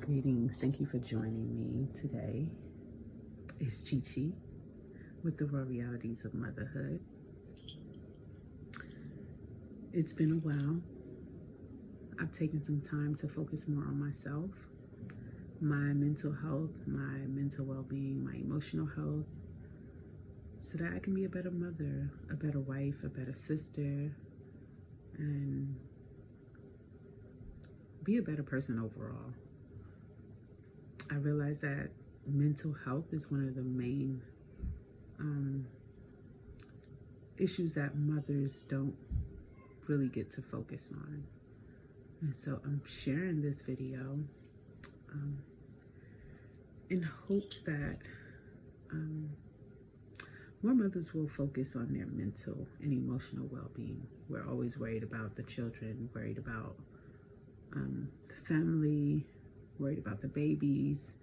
Greetings. Thank you for joining me today. It's Chi Chi with the Raw Realities of Motherhood. It's been a while. I've taken some time to focus more on myself, my mental health, my mental well-being, my emotional health, so that I can be a better mother, a better wife, a better sister, and be a better person overall. I realize that mental health is one of the main issues that mothers don't really get to focus on. And so I'm sharing this video in hopes that more mothers will focus on their mental and emotional well-being. We're always worried about the children, worried about the family, worried about the babies,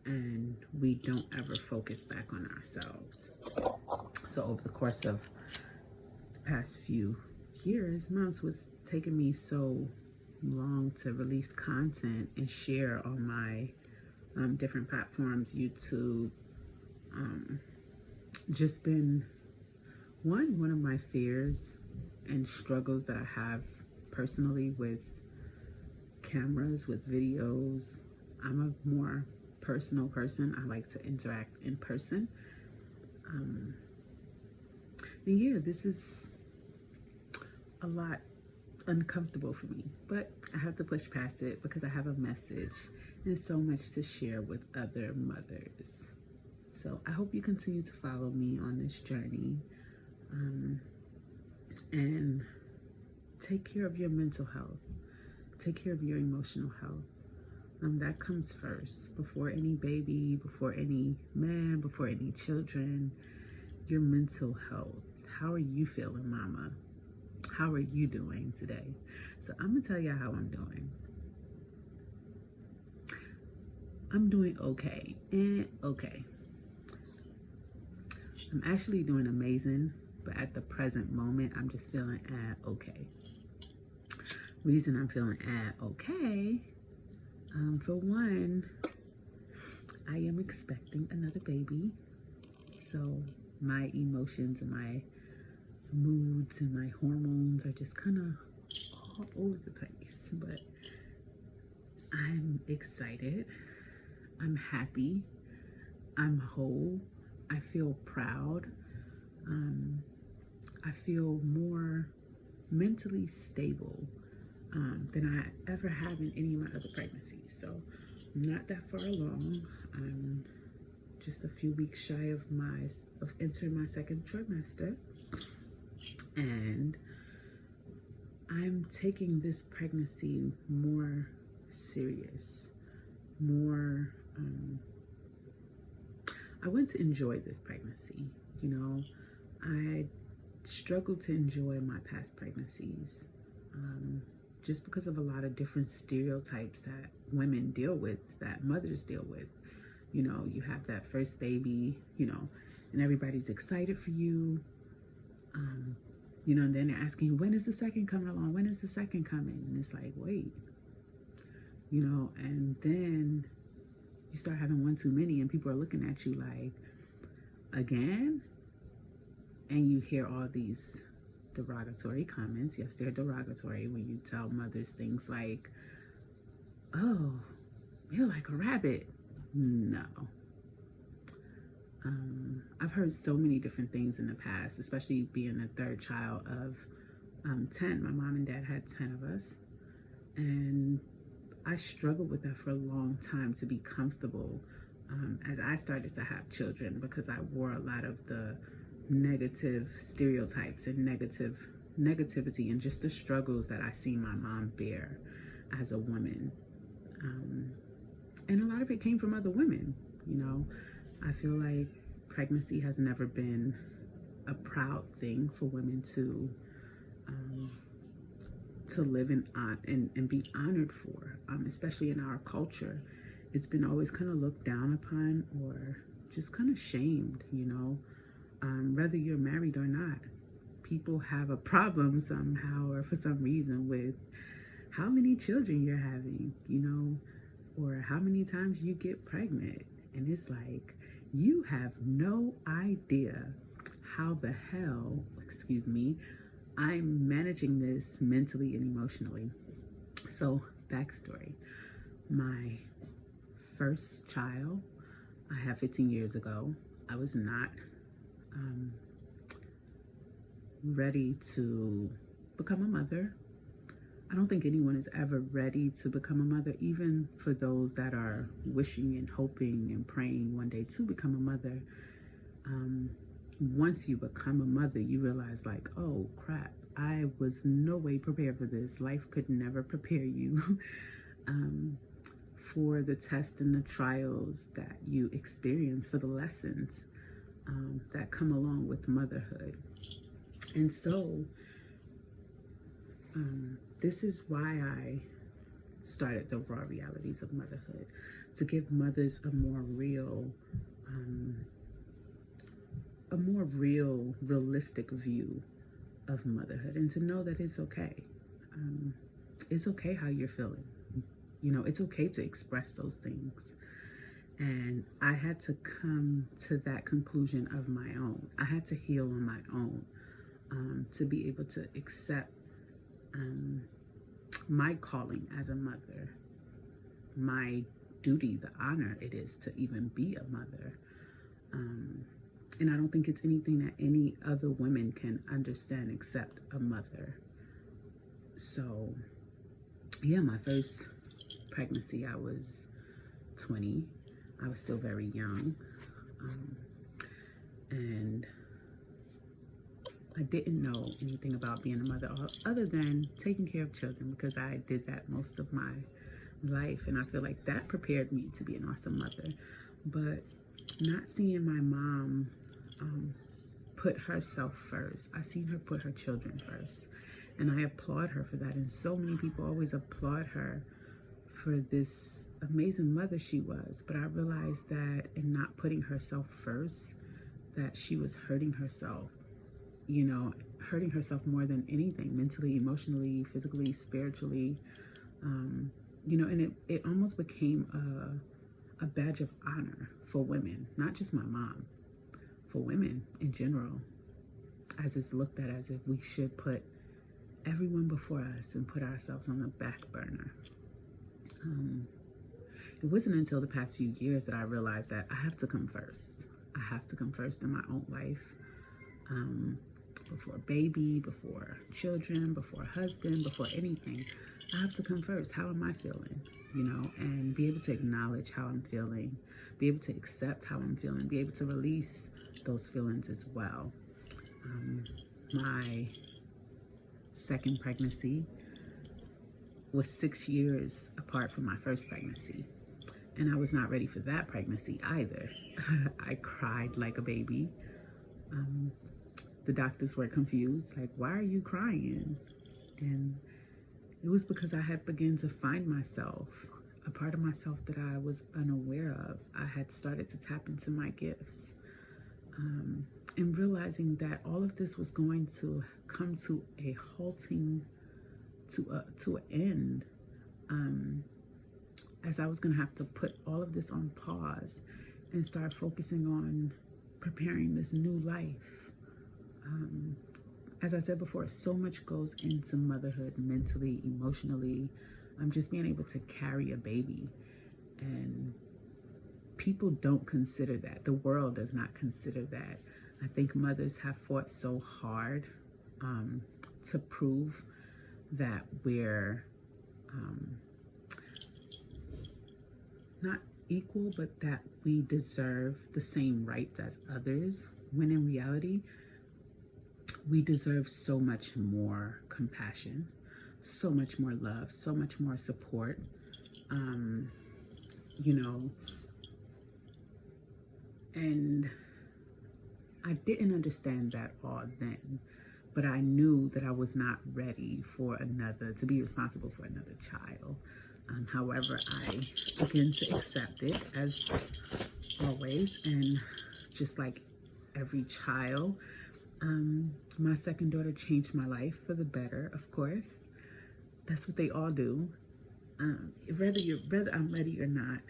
and we don't ever focus back on ourselves. So over the course of the past few years, months, was taking me so long to release content and share on my different platforms, YouTube. Just been one of my fears and struggles that I have personally with cameras, with videos. I'm a more personal person. I like to interact in person. And yeah, this is a lot uncomfortable for me, but I have to push past it because I have a message and so much to share with other mothers. So I hope you continue to follow me on this journey and take care of your mental health. Take care of your emotional health. That comes first, before any baby, before any man, before any children. Your mental health. How are you feeling, mama? How are you doing today? So I'm gonna tell you how I'm doing. I'm doing okay. Okay. I'm actually doing amazing, but at the present moment, I'm just feeling okay. Reason I'm feeling okay, for one, I am expecting another baby, so my emotions and my moods and my hormones are just kind of all over the place, but I'm excited, I'm happy, I'm whole, I feel proud, I feel more mentally stable than I ever have in any of my other pregnancies. So I'm not that far along. I'm just a few weeks shy of entering my second trimester, and I'm taking this pregnancy more serious, more I want to enjoy this pregnancy. You know, I struggled to enjoy my past pregnancies just because of a lot of different stereotypes that women deal with, that mothers deal with. You know, you have that first baby, you know, and everybody's excited for you. You know, and then they're asking, when is the second coming along? When is the second coming? And it's like, wait, you know, and then you start having one too many and people are looking at you like, again? And you hear all these derogatory comments. Yes, they're derogatory when you tell mothers things like, oh, you're like a rabbit. No. I've heard so many different things in the past, especially being the third child of 10. My mom and dad had 10 of us. And I struggled with that for a long time to be comfortable as I started to have children, because I wore a lot of the negative stereotypes and negativity and just the struggles that I see my mom bear as a woman. And a lot of it came from other women. You know, I feel like pregnancy has never been a proud thing for women to live and be honored for, especially in our culture. It's been always kind of looked down upon or just kind of shamed, you know, whether you're married or not. People have a problem somehow or for some reason with how many children you're having, you know, or how how many times you get pregnant. And it's like, you have no idea how the hell, excuse me, I'm managing this mentally and emotionally. So, backstory. My first child I had 15 years ago. I was not ready to become a mother. I don't think anyone is ever ready to become a mother, even for those that are wishing and hoping and praying one day to become a mother. Once you become a mother, you realize like, oh crap, I was no way prepared for this. Life could never prepare you for the tests and the trials that you experience, for the lessons that come along with motherhood. And so this is why I started the Raw Realities of Motherhood, to give mothers a more realistic view of motherhood, and to know that it's okay. It's okay how you're feeling. You know, it's okay to express those things. And I had to come to that conclusion of my own. I had to heal on my own to be able to accept my calling as a mother, my duty, the honor it is to even be a mother. And I don't think it's anything that any other women can understand except a mother. So, yeah, my first pregnancy, I was 20. I was still very young. And I didn't know anything about being a mother other than taking care of children, because I did that most of my life. And I feel like that prepared me to be an awesome mother. But not seeing my mom put herself first. I seen her put her children first. And I applaud her for that. And so many people always applaud her for this amazing mother she was. But I realized that in not putting herself first, that she was hurting herself, you know, hurting herself more than anything, mentally, emotionally, physically, spiritually, you know, and it almost became a badge of honor for women, not just my mom, for women in general, as it's looked at as if we should put everyone before us and put ourselves on the back burner. It wasn't until the past few years that I realized that I have to come first. I have to come first in my own life, before baby, before children, before husband, before anything. I have to come first. How am I feeling? You know, and be able to acknowledge how I'm feeling, be able to accept how I'm feeling, be able to release those feelings as well. My second pregnancy was 6 years apart from my first pregnancy. And I was not ready for that pregnancy either. I cried like a baby. The doctors were confused, like, why are you crying? And it was because I had begun to find myself, a part of myself that I was unaware of. I had started to tap into my gifts. And realizing that all of this was going to come to a halting, to an end, as I was going to have to put all of this on pause and start focusing on preparing this new life. As I said before, so much goes into motherhood, mentally, emotionally, just being able to carry a baby. And people don't consider that. The world does not consider that. I think mothers have fought so hard to prove that we're not equal, but that we deserve the same rights as others, when in reality, we deserve so much more compassion, so much more love, so much more support. You know, and I didn't understand that all then, but I knew that I was not ready to be responsible for another child. However, I began to accept it, as always, and just like every child, my second daughter changed my life for the better, of course. That's what they all do. Whether I'm ready or not,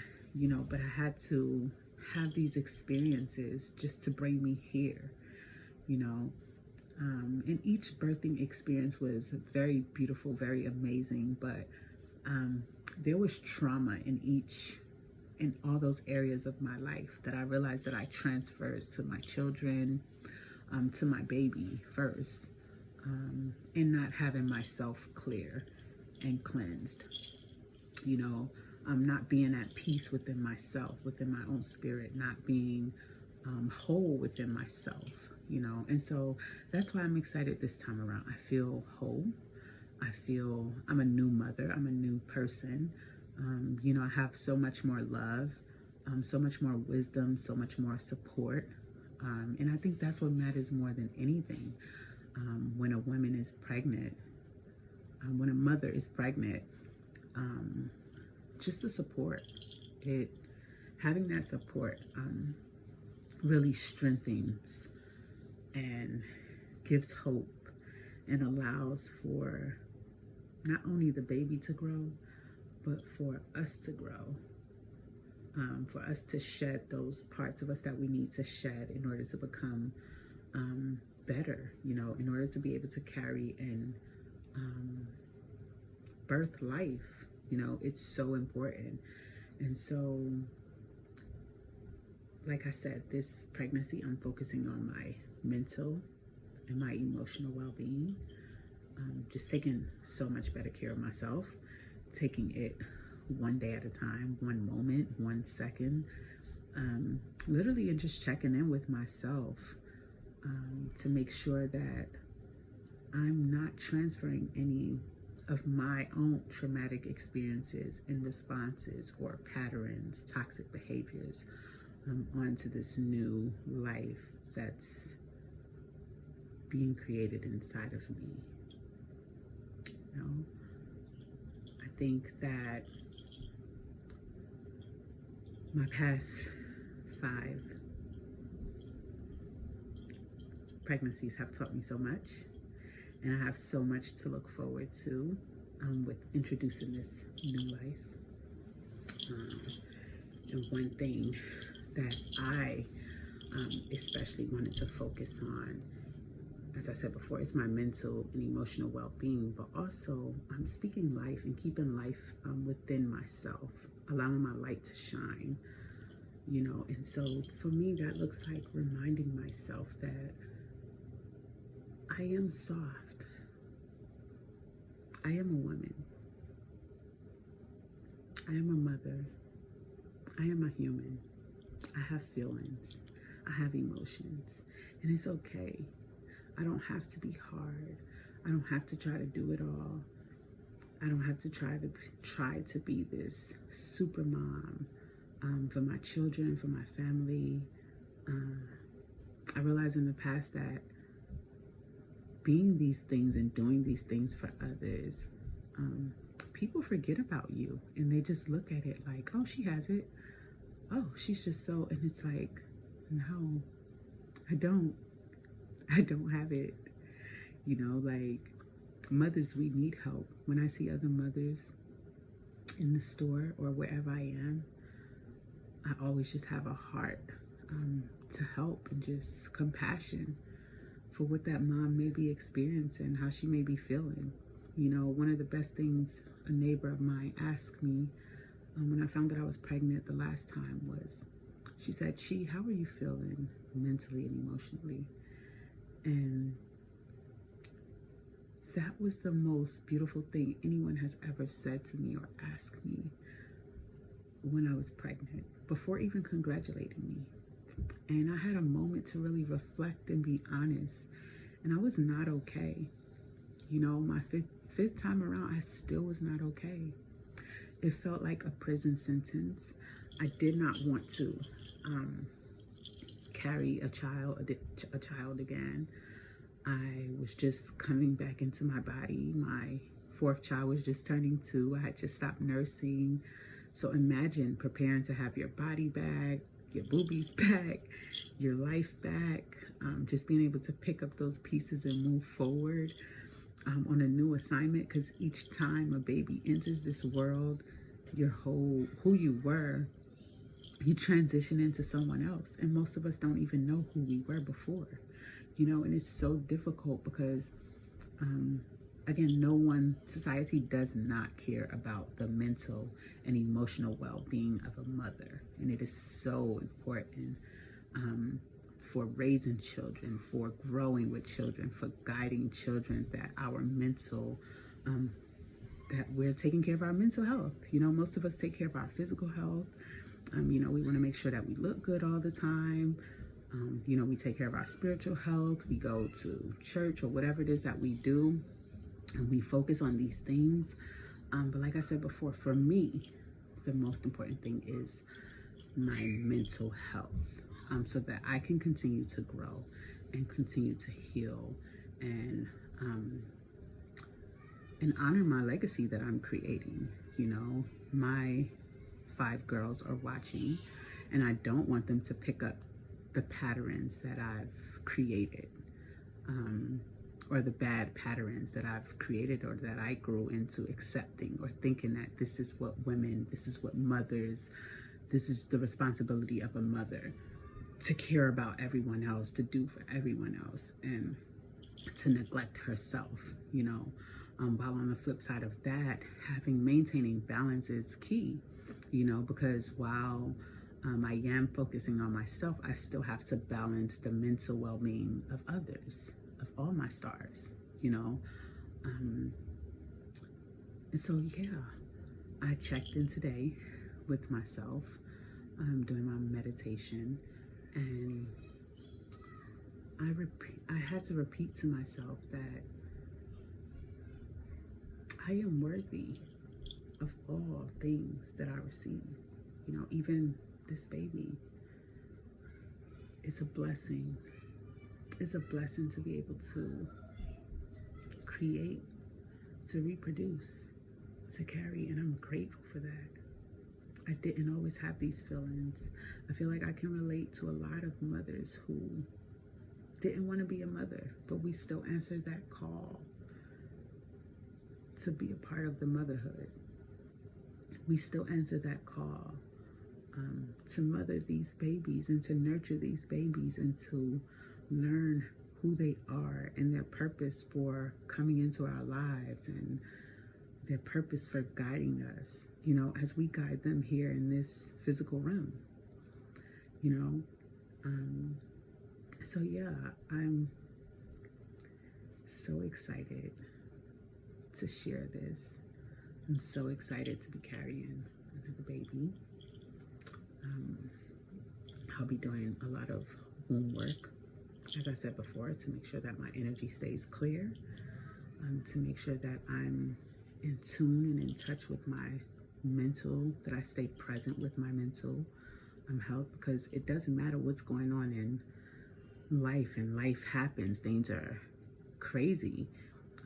but I had to have these experiences just to bring me here, you know. And each birthing experience was very beautiful, very amazing, but there was trauma in all those areas of my life that I realized that I transferred to my children, to my baby first, and not having myself clear and cleansed, not being at peace within myself, within my own spirit, not being whole within myself, and so that's why I'm excited this time around. I feel whole. I feel I'm a new mother. I'm a new person. I have so much more love, so much more wisdom, so much more support. And I think that's what matters more than anything. When a woman is pregnant, when a mother is pregnant, just the support, having that support really strengthens and gives hope and allows for not only the baby to grow, but for us to grow, for us to shed those parts of us that we need to shed in order to become better, in order to be able to carry and birth life. It's so important. And so, like I said, this pregnancy, I'm focusing on my mental and my emotional well-being, just taking so much better care of myself, taking it one day at a time, one moment, 1 second, literally, and just checking in with myself to make sure that I'm not transferring any of my own traumatic experiences and responses or patterns, toxic behaviors onto this new life that's being created inside of me. I think that my past 5 pregnancies have taught me so much, and I have so much to look forward to with introducing this new life. And one thing that I especially wanted to focus on, as I said before, is my mental and emotional well-being, but also I'm speaking life and keeping life within myself, allowing my light to shine, and so for me that looks like reminding myself that I am soft. I am a woman. I am a mother. I am a human. I have feelings. I have emotions. And it's okay. I don't have to be hard. I don't have to try to do it all. I don't have to try to be this super mom for my children, for my family. I realized in the past that being these things and doing these things for others, people forget about you and they just look at it like, oh, she has it. Oh, she's just so, and it's like, no, I don't have it. Like mothers, we need help. When I see other mothers in the store or wherever I am, I always just have a heart to help and just compassion for what that mom may be experiencing, how she may be feeling. One of the best things a neighbor of mine asked me when I found that I was pregnant the last time was, she said, "Chi, how are you feeling mentally and emotionally?" And that was the most beautiful thing anyone has ever said to me or asked me when I was pregnant, before even congratulating me. And I had a moment to really reflect and be honest. And I was not okay. My fifth time around, I still was not okay. It felt like a prison sentence. I did not want to carry a child again. I was just coming back into my body. My 4th child was just turning 2. I had just stopped nursing. So imagine preparing to have your body back, your boobies back, your life back, just being able to pick up those pieces and move forward. on a new assignment, because each time a baby enters this world, your whole who you were, you transition into someone else, and most of us don't even know who we were before, and it's so difficult because again, no one, society does not care about the mental and emotional well-being of a mother, and it is so important for raising children, for growing with children, for guiding children, that our mental that we're taking care of our mental health. Most of us take care of our physical health. We want to make sure that we look good all the time. We take care of our spiritual health. We go to church or whatever it is that we do, and we focus on these things. But like I said before, for me, the most important thing is my mental health, so that I can continue to grow and continue to heal and honor my legacy that I'm creating. My 5 girls are watching, and I don't want them to pick up the patterns that I've created, or the bad patterns that I've created, or that I grew into accepting or thinking that this is what women, this is what mothers, this is the responsibility of a mother, to care about everyone else, to do for everyone else, and to neglect herself, while on the flip side of that, maintaining balance is key, because while I am focusing on myself, I still have to balance the mental well-being of others, of all my stars, and so I checked in today with myself, doing my meditation, and I had to repeat to myself that I am worthy of all things that I receive. Even this baby is a blessing. It's a blessing to be able to create, to reproduce, to carry, and I'm grateful for that. I didn't always have these feelings. I feel like I can relate to a lot of mothers who didn't want to be a mother, but we still answered that call to be a part of the motherhood. We still answer that call to mother these babies and to nurture these babies and to learn who they are and their purpose for coming into our lives and their purpose for guiding us, as we guide them here in this physical realm, So I'm so excited to share this. I'm so excited to be carrying another baby. I'll be doing a lot of womb work, as I said before, to make sure that my energy stays clear, to make sure that I'm in tune and in touch with my mental, that I stay present with my mental health, because it doesn't matter what's going on in life, and life happens. Things are crazy,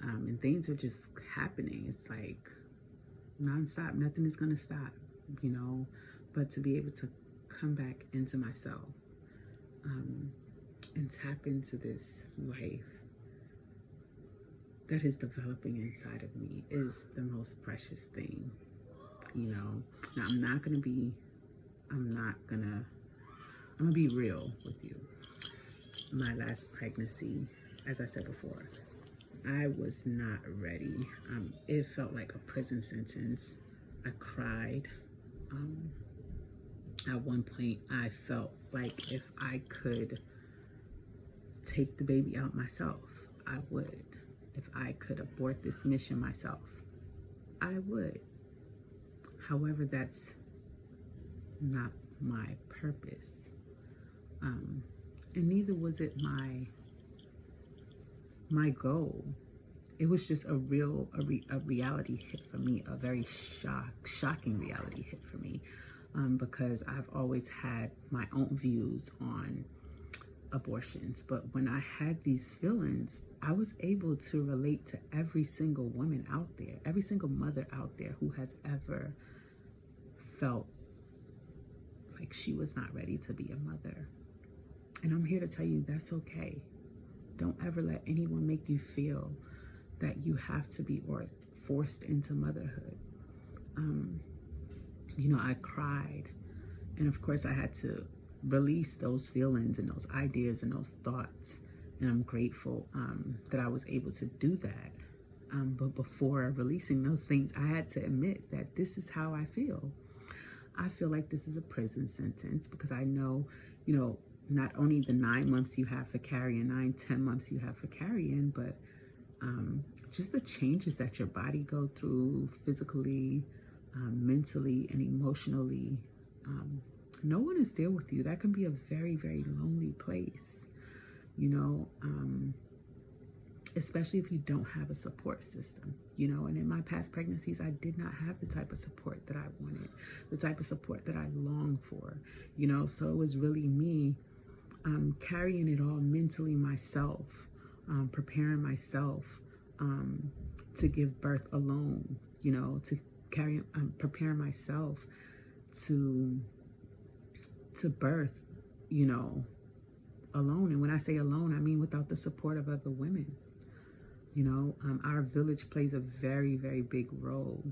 and things are just happening. It's like nonstop. Nothing is going to stop, but to be able to come back into myself and tap into this life that is developing inside of me is the most precious thing. Now I'm gonna be real with you. My last pregnancy, as I said before, I was not ready. It felt like a prison sentence. I cried. At one point, I felt like if I could take the baby out myself, I would. If I could abort this mission myself, I would. However, that's not my purpose. And neither was it my goal. It was just a reality hit for me, a very shocking reality hit for me, because I've always had my own views on abortions. But when I had these feelings, I was able to relate to every single woman out there, every single mother out there who has ever felt like she was not ready to be a mother. And I'm here to tell you that's okay. Don't ever let anyone make you feel that you have to be or forced into motherhood. You know, I cried, and of course I had to release those feelings and those ideas and those thoughts, and I'm grateful that I was able to do that. But before releasing those things, I had to admit that this is how I feel. I feel like this is a prison sentence because I know, you know, not only the 9 months you have for carrying, 9, 10 months you have for carrying, but just the changes that your body go through physically, mentally, and emotionally. No one is there with you. That can be a very, very lonely place, you know, especially if you don't have a support system, you know. And in my past pregnancies, I did not have the type of support that I wanted, the type of support that I longed for, you know. So it was really me carrying it all mentally myself, preparing myself to give birth alone, you know, to prepare myself to birth, you know, alone. And when I say alone, I mean without the support of other women. You know, our village plays a very, very big role.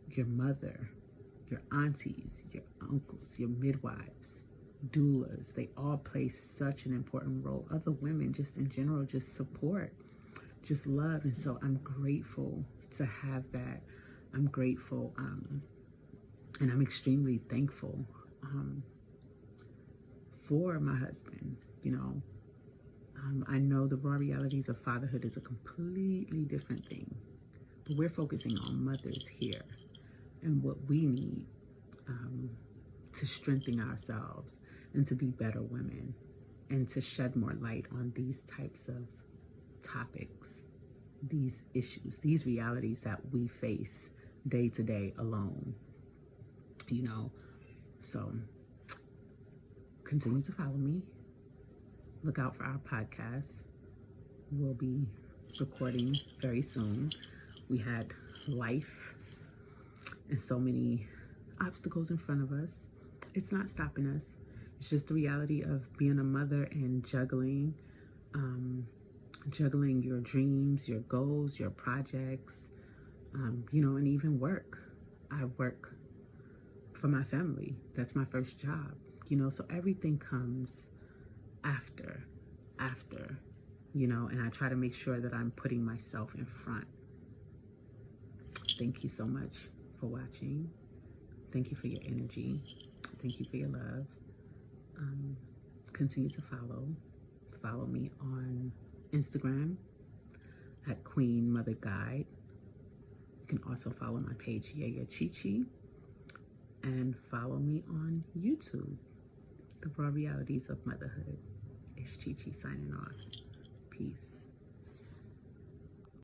Your mother, your aunties, your uncles, your midwives, doulas, they all play such an important role. Other women, just in general, just support, just love. And so I'm grateful to have that. I'm grateful, and I'm extremely thankful for my husband. You know, I know the raw realities of fatherhood is a completely different thing, but we're focusing on mothers here and what we need to strengthen ourselves and to be better women and to shed more light on these types of topics, these issues, these realities that we face day to day alone, you know. So continue to follow me. Look out for our podcast. We'll be recording very soon. We had life and so many obstacles in front of us. It's not stopping us. It's just the reality of being a mother and juggling your dreams, your goals, your projects, you know, and even work. I work for my family. That's my first job, you know, so everything comes after, you know, and I try to make sure that I'm putting myself in front. Thank you so much for watching. Thank you for your energy. Thank you for your love. Continue to follow me on Instagram at Queen Mother Guide. You can also follow my page, Yaya Chichi, and follow me on YouTube, The Raw Realities of Motherhood. It's Chichi signing off. Peace.